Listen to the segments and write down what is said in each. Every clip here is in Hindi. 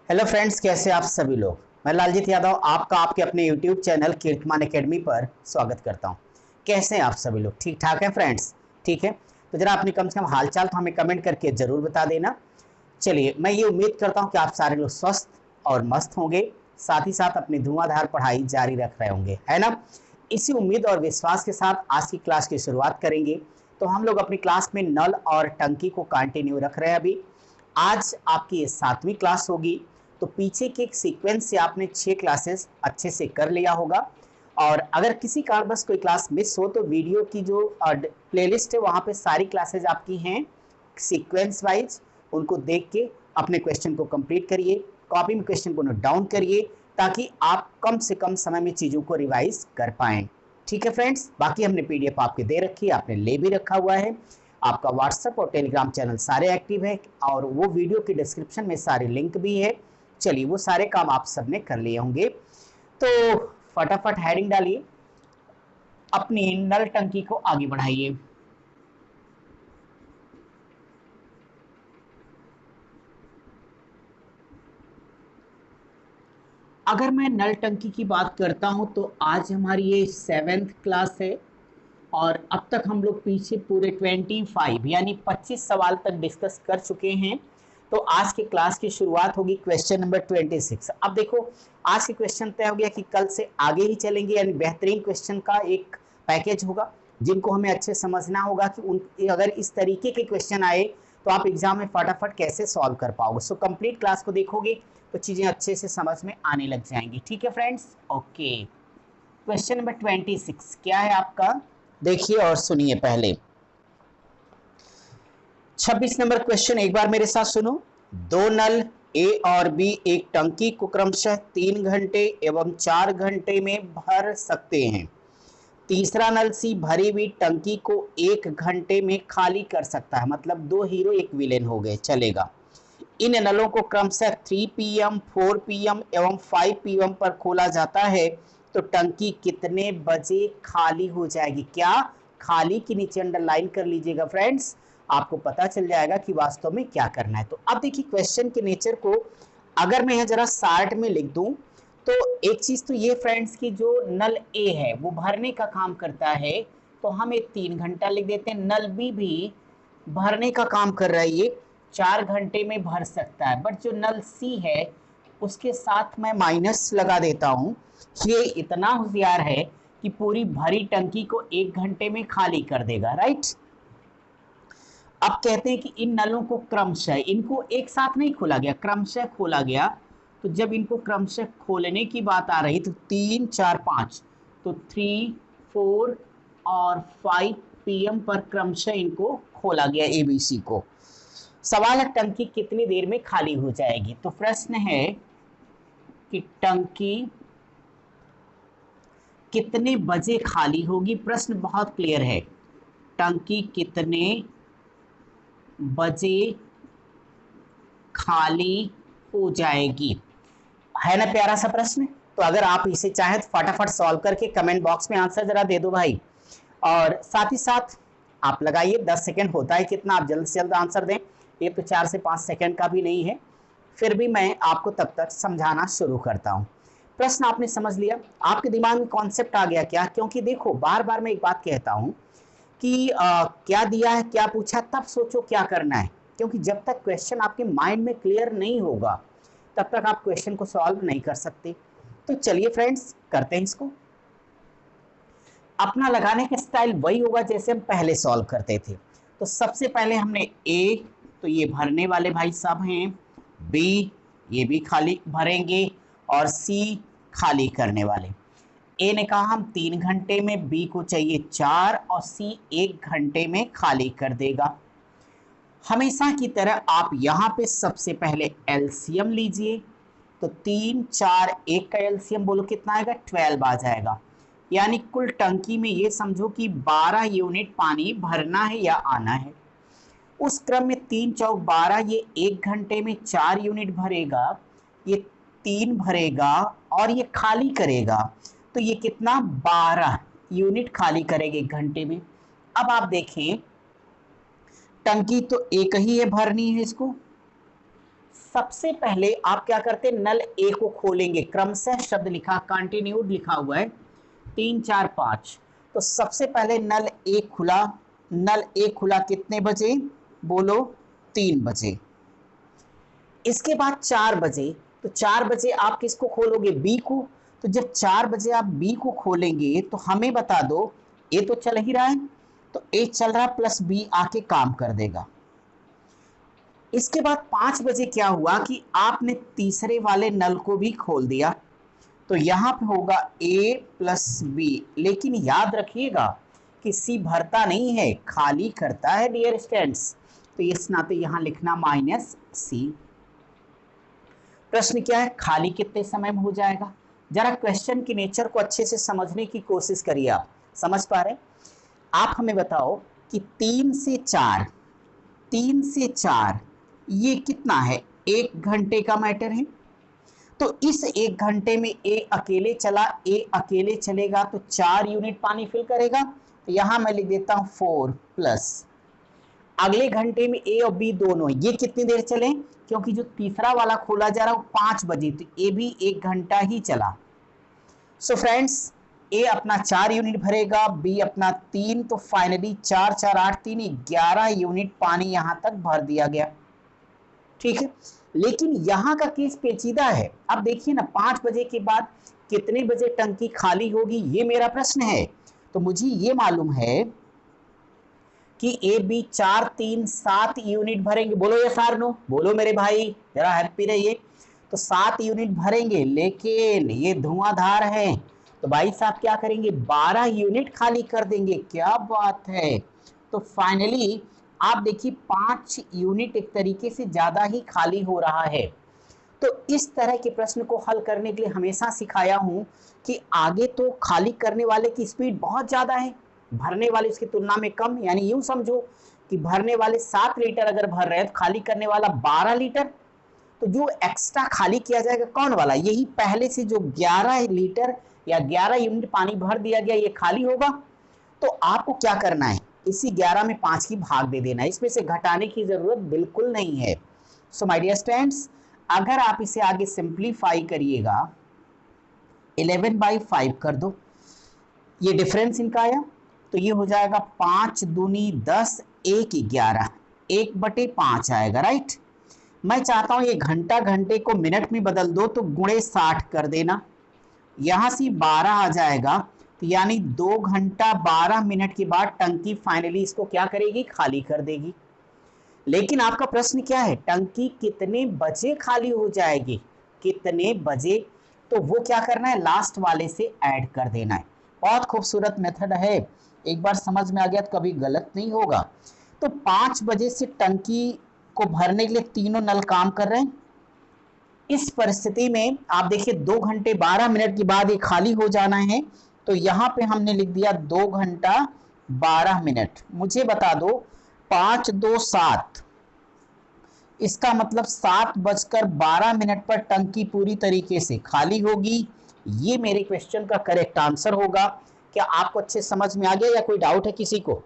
हेलो फ्रेंड्स, कैसे आप सभी लोग। मैं लालजीत यादव आपका आपके अपने यूट्यूब चैनल कीर्तिमान एकेडमी पर स्वागत करता हूं। कैसे हैं आप सभी लोग? ठीक ठाक हैं फ्रेंड्स? ठीक है, तो जरा अपनी कम से कम हालचाल तो हमें कमेंट करके जरूर बता देना। चलिए, मैं ये उम्मीद करता हूं कि आप सारे लोग स्वस्थ और मस्त होंगे, साथ ही साथ अपनी धुआंधार पढ़ाई जारी रख रहे होंगे, है ना। इसी उम्मीद और विश्वास के साथ आज की क्लास की शुरुआत करेंगे। तो हम लोग अपनी क्लास में नल और टंकी को कंटिन्यू रख रहे हैं। अभी आज आपकी ये 7वीं क्लास होगी। तो पीछे के एक सीक्वेंस से आपने 6 क्लासेस अच्छे से कर लिया होगा। और अगर किसी कारणवश कोई क्लास मिस हो तो वीडियो की जो प्लेलिस्ट है वहाँ पे सारी क्लासेज आपकी हैं सीक्वेंस वाइज। उनको देख के अपने क्वेश्चन को कंप्लीट करिए, कॉपी में क्वेश्चन को नोट डाउन करिए, ताकि आप कम से कम समय में चीज़ों को रिवाइज कर पाएँ। ठीक है फ्रेंड्स, बाकी हमने पीडीएफ आपके दे रखी है, आपने ले भी रखा हुआ है। आपका व्हाट्सएप और टेलीग्राम चैनल सारे एक्टिव है और वो वीडियो के डिस्क्रिप्शन में सारे लिंक भी है। चलिए, वो सारे काम आप सबने कर लिए होंगे। तो फटाफट हेडिंग डालिए, अपनी नल टंकी को आगे बढ़ाइए। अगर मैं नल टंकी की बात करता हूं तो आज हमारी ये 7th क्लास है और अब तक हम लोग पीछे पूरे 25 यानी 25 सवाल तक डिस्कस कर चुके हैं। तो आज की क्लास की शुरुआत होगी क्वेश्चन नंबर 26। अब देखो, आज के क्वेश्चन तय हो गया कि कल से आगे ही चलेंगे, यानी बेहतरीन क्वेश्चन का एक पैकेज होगा जिनको हमें अच्छे समझना होगा कि उन अगर इस तरीके के क्वेश्चन आए तो आप एग्जाम में फटाफट कैसे सॉल्व कर पाओगे। सो कंप्लीट क्लास को देखोगे तो चीज़ें अच्छे से समझ में आने लग जाएंगी। ठीक है फ्रेंड्स, ओके। क्वेश्चन नंबर 26 क्या है आपका, देखिए और सुनिए। पहले 26 नंबर क्वेश्चन एक बार मेरे साथ सुनो। दो नल ए और बी एक टंकी को क्रमशः 3 घंटे एवं 4 घंटे में भर सकते हैं। तीसरा नल सी भरी हुई टंकी को 1 घंटे में खाली कर सकता है। मतलब दो हीरो एक विलेन हो गए, चलेगा। इन नलों को क्रमशः 3 PM, 4 PM एवं 5 PM पर खोला जाता है तो टंकी कितने बजे खाली हो जाएगी। क्या खाली के नीचे अंडरलाइन कर लीजिएगा फ्रेंड्स, आपको पता चल जाएगा कि वास्तव में क्या करना है। तो अब देखिए क्वेश्चन के नेचर को अगर मैं जरा शार्ट में लिख दूं तो एक चीज तो ये फ्रेंड्स की जो नल ए है वो भरने का काम करता है, तो हम एक 3 घंटा लिख देते हैं। नल बी भी भरने का काम कर रहा है, ये 4 घंटे में भर सकता है। बट जो नल सी है उसके साथ मैं माइनस लगा देता हूं। ये इतना होशियार है कि पूरी भरी टंकी को 1 घंटे में खाली कर देगा, राइट। अब कहते हैं कि इन नलों को क्रमशः, इनको एक साथ नहीं खोला गया, क्रमशः खोला गया। तो जब इनको क्रमशः खोलने की बात आ रही तो 3, 4, 5, तो 3, 4 और 5 PM पर क्रमशः इनको खोला गया ABC को। सवाल है टंकी कितनी देर में खाली हो जाएगी। तो प्रश्न है कि टंकी कितने बजे खाली होगी। प्रश्न बहुत क्लियर है, टंकी कितने बजे खाली हो जाएगी, है ना प्यारा सा प्रश्न। तो अगर आप इसे चाहें तो फटाफट सॉल्व करके कमेंट बॉक्स में आंसर जरा दे दो भाई। और साथ ही साथ आप लगाइए, 10 सेकंड होता है कितना, आप जल्द से जल्द आंसर दें। ये तो 4 से 5 सेकंड का भी नहीं है, फिर भी मैं आपको तब तक समझाना शुरू करता हूं। प्रश्न आपने समझ लिया, आपके दिमाग में कॉन्सेप्ट आ गया क्या? क्योंकि देखो बार बार मैं एक बात कहता हूं कि क्या दिया है, क्या पूछा, तब सोचो क्या करना है। क्योंकि जब तक क्वेश्चन आपके माइंड में क्लियर नहीं होगा तब तक आप क्वेश्चन को सॉल्व नहीं कर सकते। तो चलिए फ्रेंड्स, करते हैं इसको। अपना लगाने का स्टाइल वही होगा जैसे हम पहले सॉल्व करते थे। तो सबसे पहले हमने ए, तो ये भरने वाले भाई साहब हैं, बी ये भी खाली भरेंगे, और सी खाली करने वाले। ए ने कहा हम 3 घंटे में, बी को चाहिए 4 और सी 1 घंटे में खाली कर देगा। हमेशा की तरह आप यहाँ पे सबसे पहले एलसीएम लीजिए। तो 3, 4, 1 का एलसीएम बोलो कितना आएगा, 12 आ जाएगा। यानी कुल टंकी में ये समझो कि 12 यूनिट पानी भरना है या आना है। उस क्रम में 3 चौक 12, ये 1 घंटे में 4 यूनिट भरेगा, ये 3 भरेगा और ये खाली करेगा। तो ये कितना, 12 यूनिट खाली करेगा 1 घंटे में। अब आप देखें टंकी तो एक ही है, भरनी है इसको, सबसे पहले आप क्या करते, नल ए को खोलेंगे, क्रमशः शब्द लिखा, कंटिन्यूड लिखा हुआ है 3 4 5। तो सबसे पहले नल ए खुला, नल ए खुला कितने बजे, बोलो 3 बजे। इसके बाद 4 बजे, तो 4 बजे आप किसको खोलोगे, बी को। तो जब 4 बजे आप बी को खोलेंगे तो हमें बता दो, ए तो चल ही रहा है, तो ए चल रहा प्लस बी आके काम कर देगा। इसके बाद 5 बजे क्या हुआ कि आपने तीसरे वाले नल को भी खोल दिया, तो यहां पे होगा ए प्लस बी, लेकिन याद रखिएगा कि सी भरता नहीं है, खाली करता है डियर स्टूडेंट्स। तो इस नाते यहां लिखना माइनस सी। प्रश्न क्या है, खाली कितने समय में हो जाएगा। जरा क्वेश्चन की नेचर को अच्छे से समझने की कोशिश करिए, आप समझ पा रहे। आप हमें बताओ कि 3 से 4, 3 से 4 ये कितना है, 1 घंटे का मैटर है। तो इस 1 घंटे में ए अकेले चला, ए अकेले चलेगा तो 4 यूनिट पानी फिल करेगा। तो यहां मैं लिख देता हूं 4 प्लस अगले घंटे में ए और बी दोनों, ये कितनी देर चले, क्योंकि जो तीसरा वाला खोला जा रहा है वो 5 बजे, तो ए भी 1 घंटा ही चला। सो फ्रेंड्स, ए अपना 4 यूनिट भरेगा, बी अपना 3, तो फाइनली 4 4 8 3 11 यूनिट पानी यहां तक भर दिया गया। ठीक है, लेकिन यहां का केस पेचीदा है। अब देखिए ना, 5 बजे के बाद कितने बजे टंकी खाली होगी, ये मेरा प्रश्न है। तो मुझे ये मालूम है कि ए बी 4 3 7 यूनिट भरेंगे, बोलो ये आर नो, बोलो मेरे भाई, जरा हैप्पी रहिए। तो 7 यूनिट भरेंगे, लेकिन ये धुआंधार है, तो भाई साहब क्या करेंगे, 12 यूनिट खाली कर देंगे। क्या बात है। तो फाइनली आप देखिए 5 यूनिट एक तरीके से ज्यादा ही खाली हो रहा है। तो इस तरह के प्रश्न को हल करने के लिए हमेशा सिखाया हूं कि आगे तो खाली करने वाले की स्पीड बहुत ज्यादा है, भरने वाले उसकी तुलना में कम। यानी यूं समझो कि भरने वाले 7 लीटर अगर भर रहे हैं तो खाली करने वाला 12 लीटर। तो जो एक्स्ट्रा खाली किया जाएगा कौन वाला, यही पहले से जो 11 लीटर या 11 यूनिट पानी भर दिया गया, ये खाली होगा। तो आपको क्या करना है, इसी 11 में 5 की भाग दे देना है, इसमें से घटाने की जरूरत बिल्कुल नहीं है। सो माय डियर स्टूडेंट्स, अगर आप इसे आगे सिंप्लीफाई करिएगा, 11/5 कर दो, ये डिफरेंस इनका आया, तो ये हो जाएगा 5 दूनी 10 1 11, 1/5 आएगा, राइट। मैं चाहता हूं ये घंटा घंटे को मिनट में बदल दो, तो गुणे 60 कर देना, यहां से 12 आ जाएगा, तो यानी 2 घंटा 12 मिनट के बाद टंकी फाइनली इसको क्या करेगी, खाली कर देगी। लेकिन आपका प्रश्न क्या है, टंकी कितने बजे खाली हो जाएगी, कितने बजे, तो वो क्या करना है, लास्ट वाले से ऐड कर देना है। बहुत खूबसूरत मेथड है, एक बार समझ में आ गया तो कभी गलत नहीं होगा। तो 5 बजे से टंकी को भरने के लिए तीनों नल काम कर रहे हैं। इस परिस्थिति में आप देखिए 2 घंटे 12 मिनट के बाद ये खाली हो जाना है, तो यहां पे हमने लिख दिया 2 घंटा 12 मिनट। मुझे बता दो 5 2 7, इसका मतलब 7:12 पर टंकी पूरी तरीके से खाली होगी। ये मेरे क्वेश्चन का करेक्ट आंसर होगा। क्या आपको अच्छे समझ में आ गया या कोई डाउट है किसी को?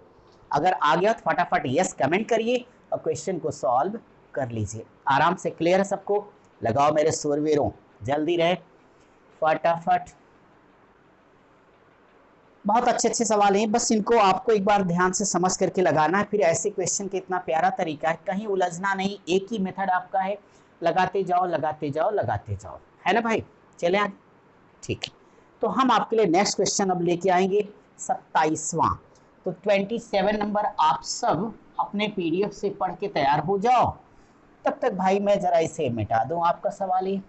अगर आ गया तो फटाफट यस कमेंट करिए और क्वेश्चन को सॉल्व कर लीजिए। आराम से क्लियर है सबको? लगाओ मेरे सूरवीरों, जल्दी रहे फटाफट। बहुत अच्छे अच्छे सवाल हैं, बस इनको आपको एक बार ध्यान से समझ करके लगाना है। फिर ऐसे क्वेश्चन का इतना प्यारा तरीका है, कहीं उलझना नहीं, एक ही मेथड आपका है, लगाते जाओ लगाते जाओ लगाते जाओ, है ना भाई। चले आगे, ठीक है। तो हम आपके लिए नेक्स्ट क्वेश्चन अब लेके आएंगे 27वां। तो 27 नंबर आप सब अपने पीडीएफ से पढ़ के तैयार हो जाओ। तब तक भाई मैं जरा इसे मिटा दूं आपका सवाल। ही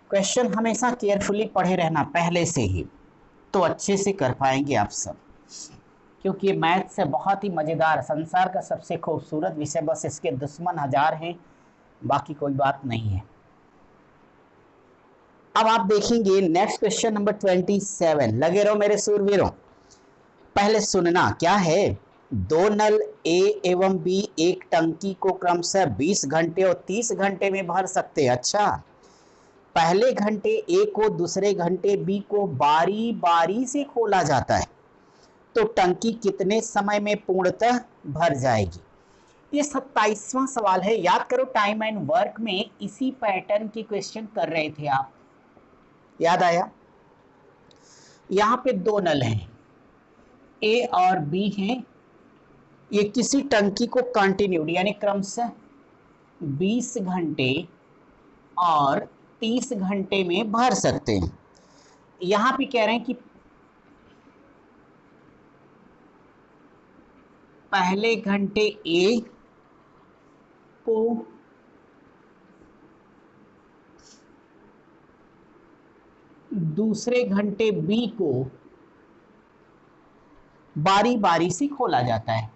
क्वेश्चन हमेशा केयरफुली पढ़े रहना पहले से ही, तो अच्छे से कर पाएंगे आप सब, क्योंकि मैथ से बहुत ही मजेदार, संसार का सबसे खूबसूरत विषय, बस इसके दुश्मन हजार हैं, बाकी कोई बात नहीं है। अब आप देखेंगे नेक्स्ट क्वेश्चन नंबर 27, लगे रहो मेरे सूरवीरों। पहले सुनना क्या है, 2 नल ए एवं बी एक टंकी को क्रमशः 20 घंटे और 30 घंटे में भर सकते हैं। अच्छा, पहले घंटे ए को दूसरे घंटे बी को बारी बारी से खोला जाता है, तो टंकी कितने समय में पूर्णतः भर जाएगी। ये 27वां सवाल है। याद करो टाइम एंड वर्क में इसी पैटर्न की क्वेश्चन कर रहे थे आप, याद आया? यहां पे दो नल हैं, ए और बी हैं। ये किसी टंकी को कंटिन्यूड यानी क्रमशः 20 घंटे और 30 घंटे में भर सकते हैं। यहां पे कह रहे हैं कि पहले घंटे ए को दूसरे घंटे बी को बारी बारी से खोला जाता है।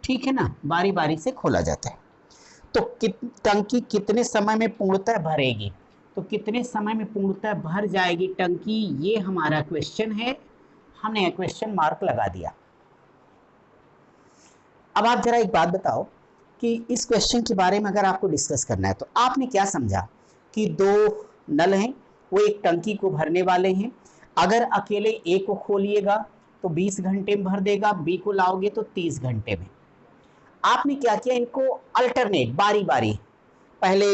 ठीक है ना, बारी बारी से खोला जाता है। तो टंकी कितने समय में पूर्णतः भरेगी, तो कितने समय में पूर्णतः भर जाएगी टंकी, ये हमारा क्वेश्चन है। हमने क्वेश्चन मार्क लगा दिया। अब आप जरा एक बात बताओ कि इस क्वेश्चन के बारे में अगर आपको डिस्कस करना है तो आपने क्या समझा कि दो नल हैं, वो एक टंकी को भरने वाले हैं। अगर अकेले ए को खोलिएगा तो 20 घंटे में भर देगा, बी को लाओगे तो 30 घंटे में। आपने क्या किया, इनको अल्टरनेट बारी बारी, पहले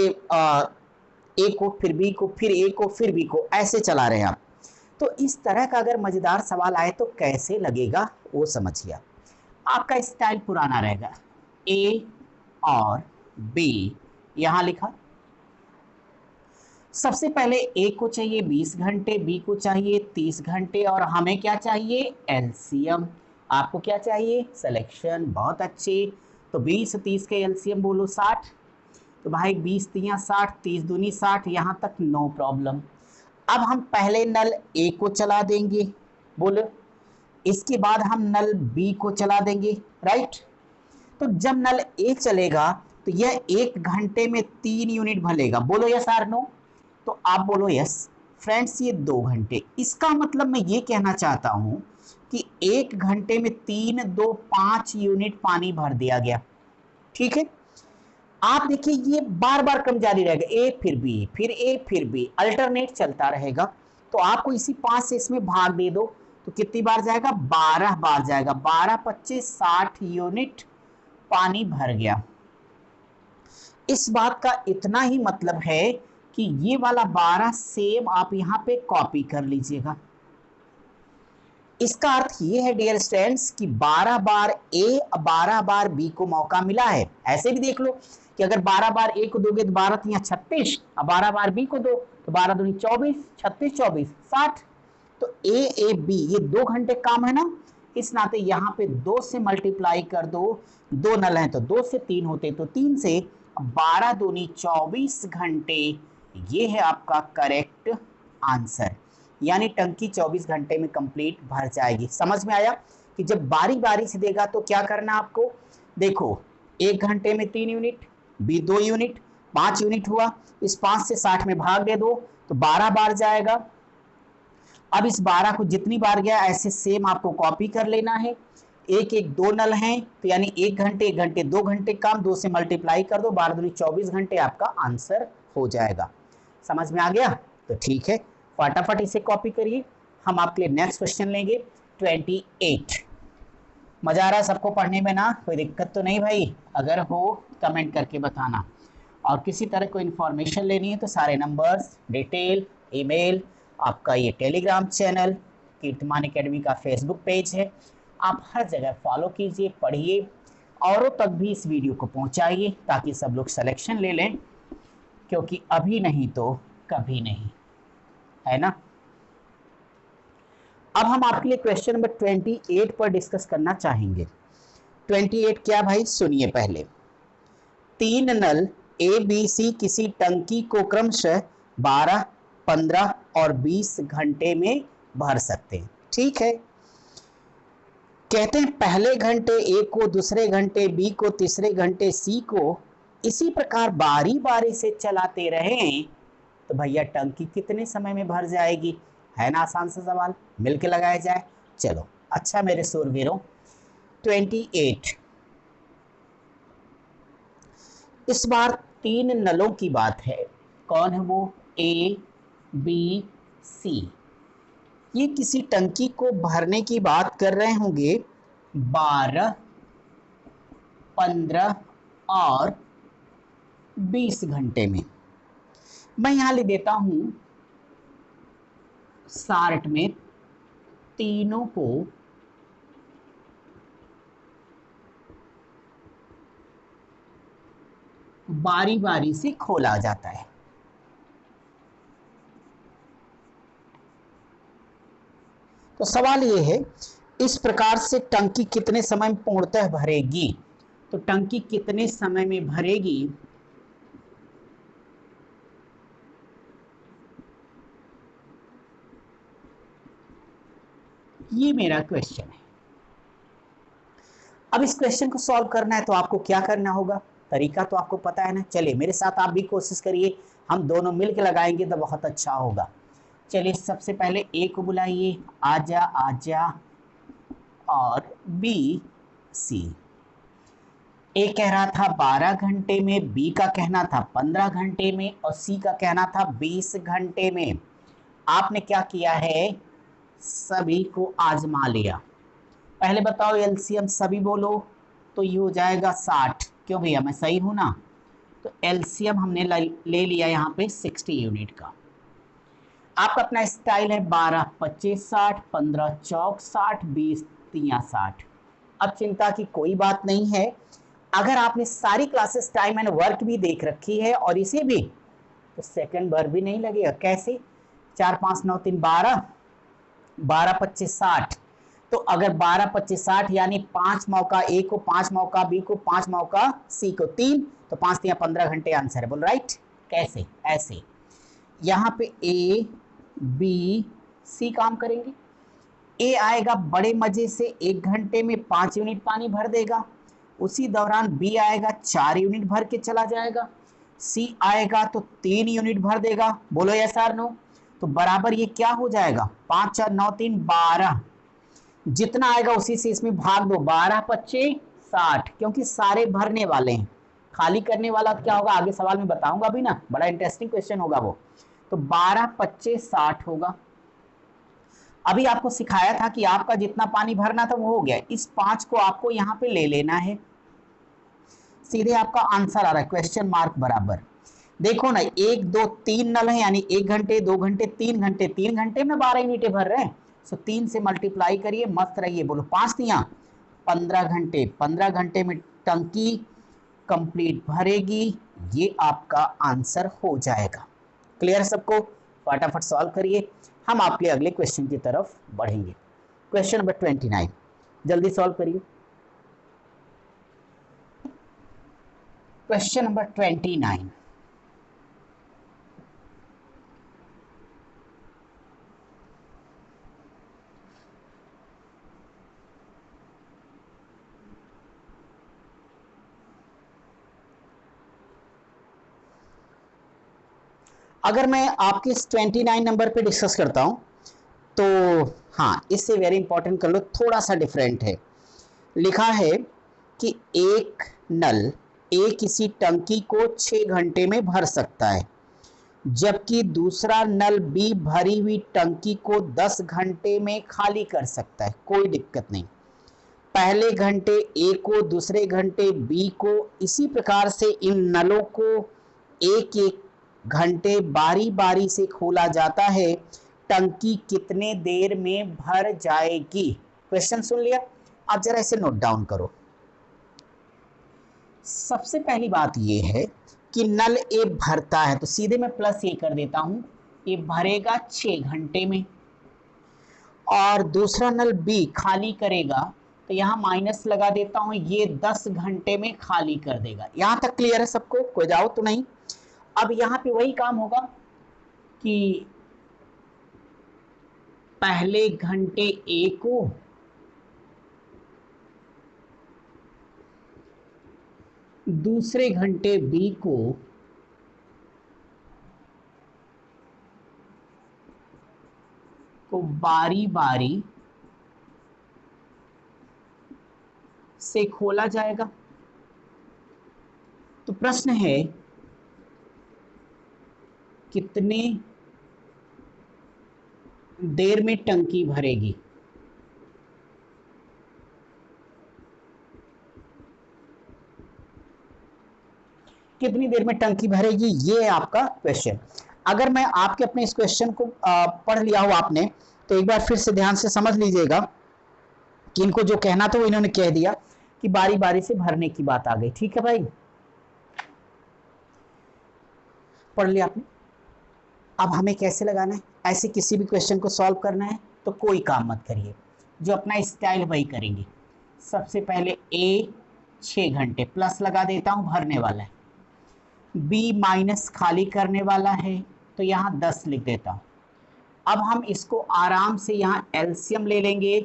ए को फिर बी को फिर ए को फिर बी को, ऐसे चला रहे हैं आप। तो इस तरह का अगर मजेदार सवाल आए तो कैसे लगेगा वो समझिए। आपका स्टाइल पुराना रहेगा, ए और बी यहां लिखा। सबसे पहले ए को चाहिए 20 घंटे, बी को चाहिए 30 घंटे और हमें क्या चाहिए, एलसीएम। आपको क्या चाहिए, सिलेक्शन। बहुत अच्छे। तो 20 30 के एलसीएम बोलो 60। तो भाई 20 तियां 60, 30 दूनी 60, यहां तक नो प्रॉब्लम। अब हम पहले नल ए को चला देंगे, बोलो। इसके बाद हम नल बी को चला देंगे, राइट। तो जब नल ए चलेगा तो यह 1 घंटे में 3 यूनिट भरेगा, बोलो यस आर नो। तो आप बोलो यस। फ्रेंड्स ये 2 घंटे, इसका मतलब मैं ये कहना चाहता हूं कि 1 घंटे में 3 2 5 यूनिट पानी भर दिया गया। ठीक है, आप देखिए ये बार बार कम जारी रहेगा, ए फिर बी फिर ए फिर बी, अल्टरनेट चलता रहेगा। तो आपको इसी 5 से इसमें भाग दे दो तो कितनी बार जाएगा, 12 बार जाएगा। 12 25 60 यूनिट पानी भर गया। इस बात का इतना ही मतलब है कि ये वाला 12 सेम आप यहां पे कॉपी कर लीजिएगा। इसका अर्थ ये है डियर स्टूडेंट्स कि 12 बार ए 12 बार बी को मौका मिला है। ऐसे भी देख लो कि अगर 12 बार ए को दोगे तो 12 तियां 36, और 12 बार बी को दो तो 12 दूनी 24, 36 24 60। तो ए बी ये 2 घंटे काम है ना, इस नाते यहाँ पे 2 से मल्टीप्लाई कर दो। 2 नल हैं तो 2 से 3 होते तो 3 से, 12 दूनी 24 घंटे। ये है आपका करेक्ट आंसर, यानी टंकी 24 घंटे में कंप्लीट भर जाएगी। समझ में आया कि जब बारी बारी से देगा तो क्या करना आपको। देखो 1 घंटे में 3 यूनिट, बी 2 यूनिट, 5 यूनिट हुआ। इस 5 से 60 में भाग दे दो तो 12 बार जाएगा। अब इस 12 को जितनी बार गया ऐसे सेम आपको कॉपी कर लेना है। एक एक 2 नल हैं तो यानी 1 घंटे 1 घंटे 2 घंटे काम, 2 से मल्टीप्लाई कर दो, 12 दूनी 24 घंटे आपका आंसर हो जाएगा। समझ में आ गया? तो ठीक है, फटाफट इसे कॉपी करिए। हम आपके लिए नेक्स्ट क्वेश्चन लेंगे 28। मजा आ रहा है सबको पढ़ने में ना, कोई दिक्कत तो नहीं भाई? अगर हो कमेंट करके बताना। और किसी तरह कोई इन्फॉर्मेशन लेनी है तो सारे नंबर्स, डिटेल, ईमेल, आपका ये टेलीग्राम चैनल, कीर्तिमान एकेडमी का फेसबुक पेज है, आप हर जगह फॉलो कीजिए, पढ़िए, औरों तक भी इस वीडियो को पहुंचाइए ताकि सब लोग सिलेक्शन ले लें, क्योंकि अभी नहीं तो कभी नहीं, है ना। अब हम आपके लिए क्वेश्चन नंबर 28 पर डिस्कस करना चाहेंगे। 28 क्या भाई, सुनिए पहले। 3 नल ए बी सी किसी टंकी को क्रमशः 12 15 और 20 घंटे में भर सकते हैं। ठीक है, कहते हैं पहले घंटे ए को, दूसरे घंटे बी को, तीसरे घंटे सी को इसी प्रकार बारी बारी से चलाते रहें तो भैया टंकी कितने समय में भर जाएगी। है ना आसान सा सवाल, मिलके लगाया जाए। चलो अच्छा मेरे सूरवीरों, 28 इस बार 3 नलों की बात है। कौन है वो, ए बी, सी। ये किसी टंकी को भरने की बात कर रहे होंगे 12, 15 और 20 घंटे में। मैं यहां लिख देता हूं शार्ट में तीनों को बारी बारी से खोला जाता है। तो सवाल ये है, इस प्रकार से टंकी कितने समय में पूर्णतः भरेगी? तो टंकी कितने समय में भरेगी? ये मेरा क्वेश्चन है। अब इस क्वेश्चन को सॉल्व करना है तो आपको क्या करना होगा? तरीका तो आपको पता है ना। चलिए मेरे साथ आप भी कोशिश करिए, हम दोनों मिलकर लगाएंगे तो बहुत अच्छा होगा। चलिए सबसे पहले ए को बुलाइए, आजा आजा, और बी, सी। ए कह रहा था 12 घंटे में, बी का कहना था 15 घंटे में और सी का कहना था 20 घंटे में। आपने क्या किया है? सभी को आजमा लिया। पहले बताओ एलसीएम सभी बोलो, तो ये हो जाएगा 60। क्यों भैया, मैं सही हूं ना? तो एलसीएम हमने ले लिया यहाँ पे 60 यूनिट का। आपका अपना स्टाइल है 12 25 60, 15 चौक 60, 20 तिया 60। अब चिंता की कोई बात नहीं है। अगर आपने सारी क्लासेस टाइम एंड वर्क भी देख रखी है और इसे भी, तो सेकंड बार भी नहीं लगेगा। कैसे? 4 5 9 3 12, 12 25 60। तो अगर 12 25 60 यानी 5 मौका ए को, 5 मौका बी को, 5 मौका सी को, 3, तो 5 या 15 घंटे आंसर है। बोल राइट? कैसे? ऐसे यहां पे ए बी सी काम करेंगे। ए आएगा बड़े मजे से 1 घंटे में 5 यूनिट पानी भर देगा। उसी दौरान बी आएगा 4 यूनिट भर के चला जाएगा। सी आएगा तो 3 यूनिट भर देगा। बोलो यस और नो? तो बराबर ये क्या हो जाएगा? 5 4 9 3 12। जितना आएगा उसी से इसमें भाग दो, 12 25 60, क्योंकि सारे भरने वाले हैं। खाली करने वाला क्या होगा आगे सवाल में बताऊंगा भी ना, बड़ा इंटरेस्टिंग क्वेश्चन होगा वो। तो 12 25 60 होगा। अभी आपको सिखाया था कि आपका जितना पानी भरना था वो हो गया। इस 5 को आपको यहां पे ले लेना है। सीधे आपका आंसर आ रहा है क्वेश्चन मार्क बराबर। देखो ना, 1 2 3 नल है, यानी 1 घंटे 2 घंटे 3 घंटे, 3 घंटे में 12 यूनिटें भर रहे हैं। सो 3 से मल्टीप्लाई करिए, मस्त रहिए। बोलो 5 तिया 15 घंटे, 15 घंटे में टंकी कंप्लीट भरेगी। ये आपका आंसर हो जाएगा। क्लियर सबको? फटाफट सॉल्व करिए, हम आपके अगले क्वेश्चन की तरफ बढ़ेंगे। क्वेश्चन नंबर 29, जल्दी सॉल्व करिए। क्वेश्चन नंबर 29, अगर मैं आपके इस 29 नंबर पे डिस्कस करता हूं तो हाँ, इससे वेरी इंपॉर्टेंट कर लो, थोड़ा सा डिफरेंट है। लिखा है कि एक नल ए किसी टंकी को 6 घंटे में भर सकता है, जबकि दूसरा नल बी भरी हुई टंकी को 10 घंटे में खाली कर सकता है। कोई दिक्कत नहीं। पहले घंटे ए को, दूसरे घंटे बी को, इसी प्रकार से इन नलों को एक एक घंटे बारी बारी से खोला जाता है। टंकी कितने देर में भर जाएगी? क्वेश्चन सुन लिया? आप जरा इसे नोट डाउन करो। सबसे पहली बात यह है कि नल ए भरता है, तो सीधे मैं प्लस ए कर देता हूं, ये भरेगा 6 घंटे में। और दूसरा नल बी खाली करेगा, तो यहां माइनस लगा देता हूं, ये 10 घंटे में खाली कर देगा। यहां तक क्लियर है सबको? कोई डाउट तो नहीं? अब यहां पे वही काम होगा कि पहले घंटे ए को दूसरे घंटे बी को बारी बारी से खोला जाएगा। तो प्रश्न है कितने देर में टंकी भरेगी? कितनी देर में टंकी भरेगी, ये है आपका क्वेश्चन। अगर मैं आपके अपने इस क्वेश्चन को पढ़ लिया हो आपने, तो एक बार फिर से ध्यान से समझ लीजिएगा कि इनको जो कहना था वो इन्होंने कह दिया कि बारी बारी से भरने की बात आ गई। ठीक है भाई, पढ़ लिया आपने। अब हमें कैसे लगाना है, ऐसे किसी भी क्वेश्चन को सॉल्व करना है तो कोई काम मत करिए, जो अपना स्टाइल वही करेंगे। सबसे पहले ए 6 घंटे प्लस लगा देता हूं, भरने वाला है। बी माइनस खाली करने वाला है, तो यहाँ 10 लिख देता हूँ। अब हम इसको आराम से यहाँ एलसीएम ले लेंगे,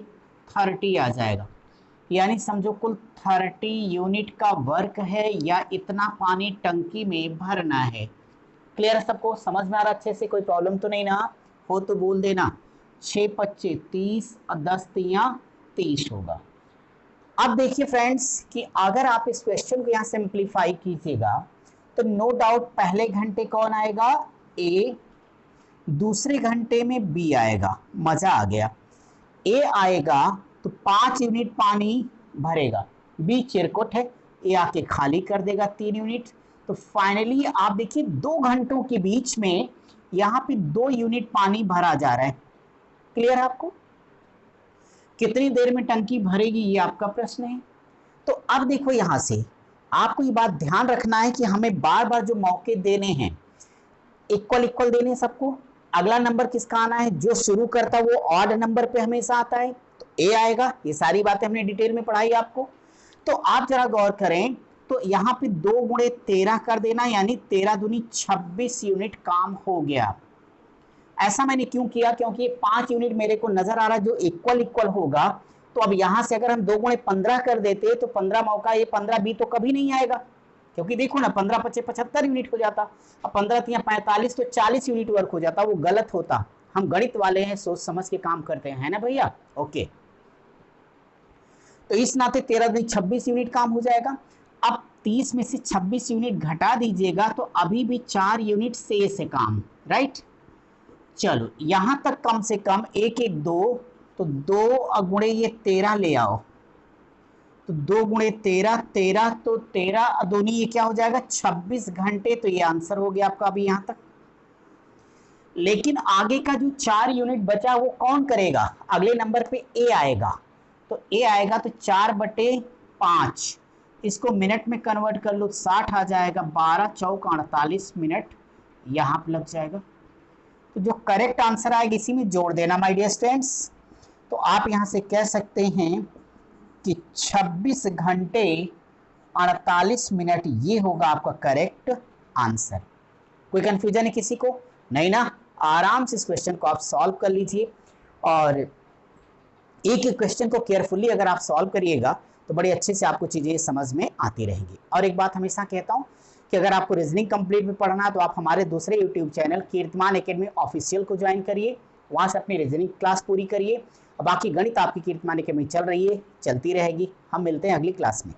30 आ जाएगा। यानी समझो कुल 30 यूनिट का वर्क है, या इतना पानी टंकी में भरना है। क्लियर है सबको, समझ में आ रहा अच्छे से, कोई प्रॉब्लम तो नहीं ना? हो तो बोल देना। 6 25 30 और 10 3 30 होगा। अब देखिए फ्रेंड्स कि अगर आप इस क्वेश्चन को यहाँ सिंप्लीफाई कीजिएगा तो नो डाउट पहले घंटे कौन आएगा? ए। दूसरे घंटे में बी आएगा। मजा आ गया। ए आएगा तो 5 यूनिट पानी भरेगा, बी चिरकुट है, ए आके खाली कर देगा 3 यूनिट। तो फाइनली आप देखिए 2 घंटों के बीच में यहाँ पे 2 यूनिट पानी भरा जा रहा है। क्लियर है आपको? कितनी देर में टंकी भरेगी ये आपका प्रश्न है। तो अब देखो यहां से आपको ये बात ध्यान रखना है कि हमें बार बार जो मौके देने हैं, इक्वल इक्वल देने हैं सबको। अगला नंबर किसका आना है? जो शुरू करता है वो ऑड नंबर पे हमेशा आता है, तो ए आएगा। ये सारी बातें हमने डिटेल में पढ़ाई आपको। तो आप जरा गौर करें, तो यहाँ पे 2 गुणे 13 कर देना, यानी 13 दूनी 26 यूनिट काम हो गया। ऐसा मैंने क्यों किया? क्योंकि 5 यूनिट मेरे को नजर आ रहा है जो इक्वल इक्वल होगा। तो अब यहां से अगर हम 2 गुणे 15 कर देते तो 15 मौका, ये 15 बी तो कभी नहीं आएगा, क्योंकि देखो ना 15 25 75 यूनिट हो जाता, अब 15 3 45 तो 40 यूनिट वर्क हो जाता। वो गलत होता। हम गणित वाले हैं, सोच समझ के काम करते हैं, है ना भैया? ओके, तो इस नाते 13 दूनी 26 यूनिट काम हो जाएगा। अब 30 में से 26 यूनिट घटा दीजिएगा तो अभी भी 4 यूनिट शेष है काम, राइट? चलो यहां तक कम से कम 1 1 2, तो 2 गुणे ये 13 ले आओ, तो 2 गुणे 13 13, तो 13 दूनी ये क्या हो जाएगा? 26 घंटे। तो ये आंसर हो गया आपका अभी यहां तक। लेकिन आगे का जो 4 यूनिट बचा वो कौन करेगा? अगले नंबर पे ए आएगा। तो ए आएगा तो 4/5, इसको मिनट में कन्वर्ट कर लो, 60 आ जाएगा। 12 चौक 48 मिनट यहां पर लग जाएगा। तो जो करेक्ट आंसर आएगा इसी में जोड़ देना माय डियर स्टूडेंट्स। तो आप यहां से कह सकते हैं कि 26 घंटे 48 मिनट, ये होगा आपका करेक्ट आंसर। कोई कंफ्यूजन है किसी को? नहीं ना? आराम से इस क्वेश्चन को आप सॉल्व कर लीजिए, और एक एक क्वेश्चन को केयरफुली अगर आप सॉल्व करिएगा तो बड़े अच्छे से आपको चीजें समझ में आती रहेंगी। और एक बात हमेशा कहता हूं कि अगर आपको रीजनिंग कंप्लीट में पढ़ना है तो आप हमारे दूसरे यूट्यूब चैनल कीर्तिमान एकेडमी ऑफिशियल को ज्वाइन करिए, वहां से अपनी रीजनिंग क्लास पूरी करिए। और बाकी गणित आपकी कीर्तिमान एकेडमी चल रही है, चलती रहेगी। हम मिलते हैं अगली क्लास में।